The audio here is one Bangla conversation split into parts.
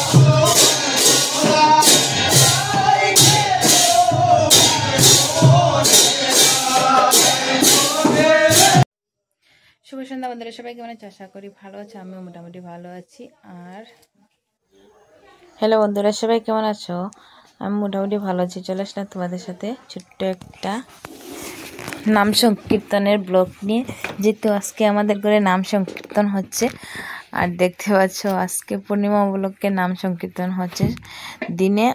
শুভ সন্ধ্যা বন্ধুরা, সবাই কেমন আছে? আশা করি ভালো আছে, আমিও মোটামুটি ভালো আছি। আর হ্যালো বন্ধুরা, সবাই কেমন আছো? আমি মোটামুটি ভালো আছি। চলে আসলাম তোমাদের সাথে ছোট্ট একটা নাম সংকীর্তনের ব্লগ নিয়ে। যেহেতু আজকে আমাদের ঘরে নাম সংকীর্তন হচ্ছে, আর দেখতে পাচ্ছ আজকে পূর্ণিমা উপলক্ষে নাম সংকীর্তন হচ্ছে দিনে।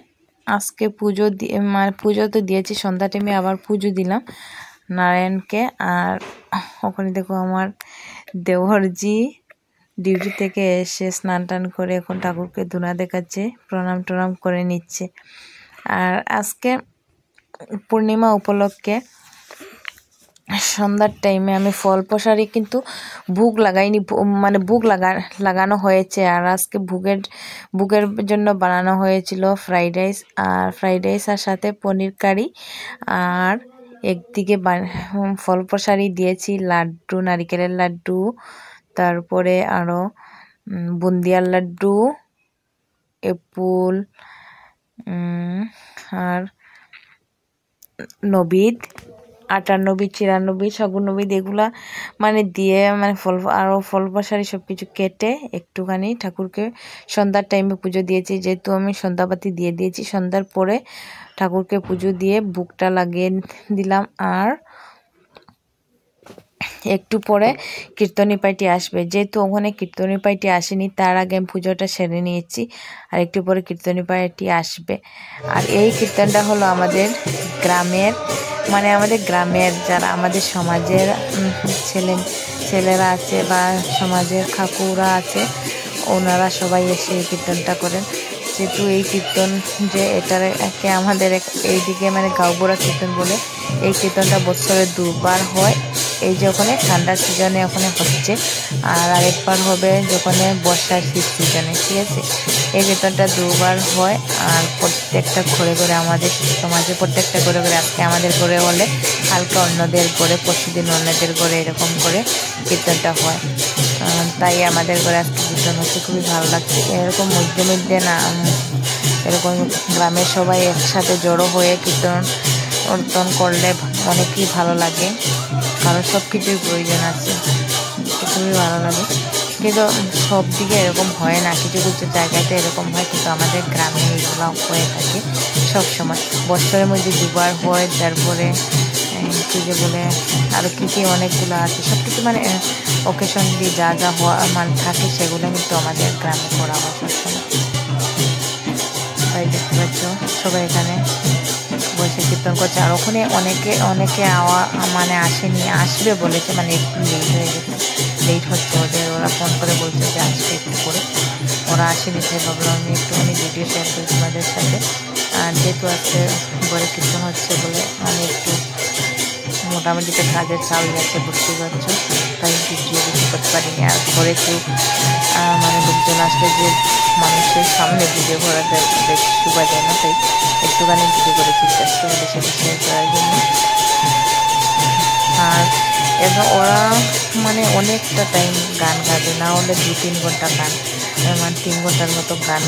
আজকে পুজো দিয়ে মানে পুজো তো দিয়েছি, সন্ধ্যা টাইমে আবার পুজো দিলাম নারায়ণকে। আর ওখানে দেখো আমার দেওরজি ডিউটি থেকে এসে স্নান টান করে এখন ঠাকুরকে ধুনা দেখাচ্ছে, প্রণাম টনাম করে নিচ্ছে। আর আজকে পূর্ণিমা উপলক্ষে সন্ধ্যার টাইমে আমি ফল প্রসারী কিন্তু ভোগ লাগাইনি, মানে ভোগ লাগানো হয়েছে। আর আজকে ভোগের জন্য বানানো হয়েছিল ফ্রাইড রাইস আর সাথে পনির কারি। আর একদিকে ফল প্রসারী দিয়েছি লাড্ডু, নারিকেলের লাড্ডু, তারপরে আরও বুন্দিয়ার লাড্ডু, এপুল আর নবিদ, আটার নবিদ, চিরার নবিদ, শগুন নবিদ, এগুলা মানে দিয়ে মানে ফল প্রসারী সব কিছু কেটে একটুখানি ঠাকুরকে সন্ধ্যার টাইমে পুজো দিয়েছি। যেহেতু আমি সন্ধ্যাবাতি দিয়ে দিয়েছি, সন্ধ্যার পরে ঠাকুরকে পুজো দিয়ে ভোগটা লাগিয়ে দিলাম। আর একটু পরে কীর্তনী পার্টি আসবে, যেহেতু ওখানে কীর্তনী পার্টি আসেনি তার আগে আমি পুজোটা সেরে নিয়েছি। আর একটু পরে কীর্তনী পার্টি আসবে। আর এই কীর্তনটা হলো আমাদের গ্রামের, মানে আমাদের গ্রামের যারা আমাদের সমাজের ছেলেরা আছে বা সমাজের কাকুরা আছে, ওনারা সবাই এসে এই কীর্তনটা করেন। যেহেতু এই কীর্তন যে এটাকে আমাদের এইদিকে মানে গাঁওবুড়া কীর্তন বলে, এই কীর্তনটা বছরে দুবার হয়। এই যে ওখানে ঠান্ডার সিজনে ওখানে হচ্ছে, আর আরেকবার হবে যখন বর্ষার শীত সিজনে, ঠিক আছে। এই কীর্তনটা দুবার হয়। আর প্রত্যেকটা ঘরে ঘরে আমাদের সমাজে প্রত্যেকটা ঘরে ঘরে, আজকে আমাদের ঘরে হলে হালকা অন্যদের ঘরে, পরশুদিন অন্যদের ঘরে, এরকম করে কীর্তনটা হয়। তাই আমাদের ঘরে আজকে কীর্তন হচ্ছে, খুবই ভালো লাগছে। এরকম মধ্যে মধ্যে না এরকম গ্রামের সবাই একসাথে জড়ো হয়ে কীর্তন করলে অনেকই ভালো লাগে, কারণ সব কিছুর প্রয়োজন আছে, খুবই ভালো লাগে। কিন্তু সব দিকে এরকম হয় না, কিছু কিছু জায়গাতে এরকম হয়, কিন্তু আমাদের গ্রামে এগুলো হয়ে থাকে সব সময়। বছরের মধ্যে দুবার হয়। তারপরে কী যে বলে আরও কী অনেকগুলো আছে, সব কিছু মানে ওকেশন দিয়ে যা হওয়া মানে থাকে সেগুলো কিন্তু আমাদের গ্রামে করা হয় সবসময়। তাই দেখতে পাচ্ছ সবাই এখানে বসে কীর্তন করছে। আর ওখানে অনেকে মানে আসবে বলেছে, মানে একটু লেট হচ্ছে ওদের। ওরা ফোন করে বলছে যে আসবে একটু করে, ওরা আসেনি, তাই ভাবলাম আমি একটুখানি ভিডিও শেয়ার করি তোমাদের সাথে। আর যেহেতু আজকে ঘরে কীর্তন হচ্ছে বলে আমি একটু মোটামুটি তো কাজের চাপ যাচ্ছে, বুঝতে পারছো, তাই ভিডিও কিছু করতে পারিনি। আর ঘরে কেউ মানে লোকজন আসলে যে মানুষের সামনে ভিডিও করাটা শোভা যায় না, তাই একটুখানি ভিডিও করেছি চেষ্টা ওদের সাথে শেয়ার করার জন্য। আর এবং ওরা মানে অনেকটা টাইম গান গাবে, না হলে 2-3 ঘন্টা গান, মানে 3 ঘন্টার মতো গান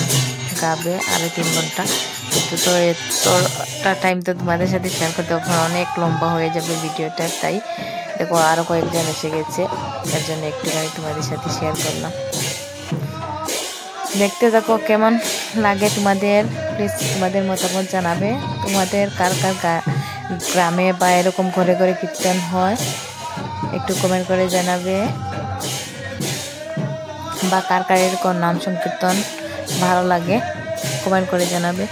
গাবে, আরও 3 ঘন্টা। কিন্তু তো এতটা টাইম তো তোমাদের সাথে শেয়ার করতে তখন অনেক লম্বা হয়ে যাবে ভিডিওটা। তাই দেখো আরও কয়েকজন এসে গেছে, এর জন্য একটুখানি তোমাদের সাথে শেয়ার করলাম। দেখতে থাকো কেমন লাগে তোমাদের, প্লিজ তোমাদের মতামত জানাবে। তোমাদের কার গ্রামে বা এরকম ঘরে ঘরে কীর্তন হয় একটু কমেন্ট করে জানাবে, বা কার এরকম নাম সংকীর্তন ভালো লাগে কমেন্ট করে জানাবে।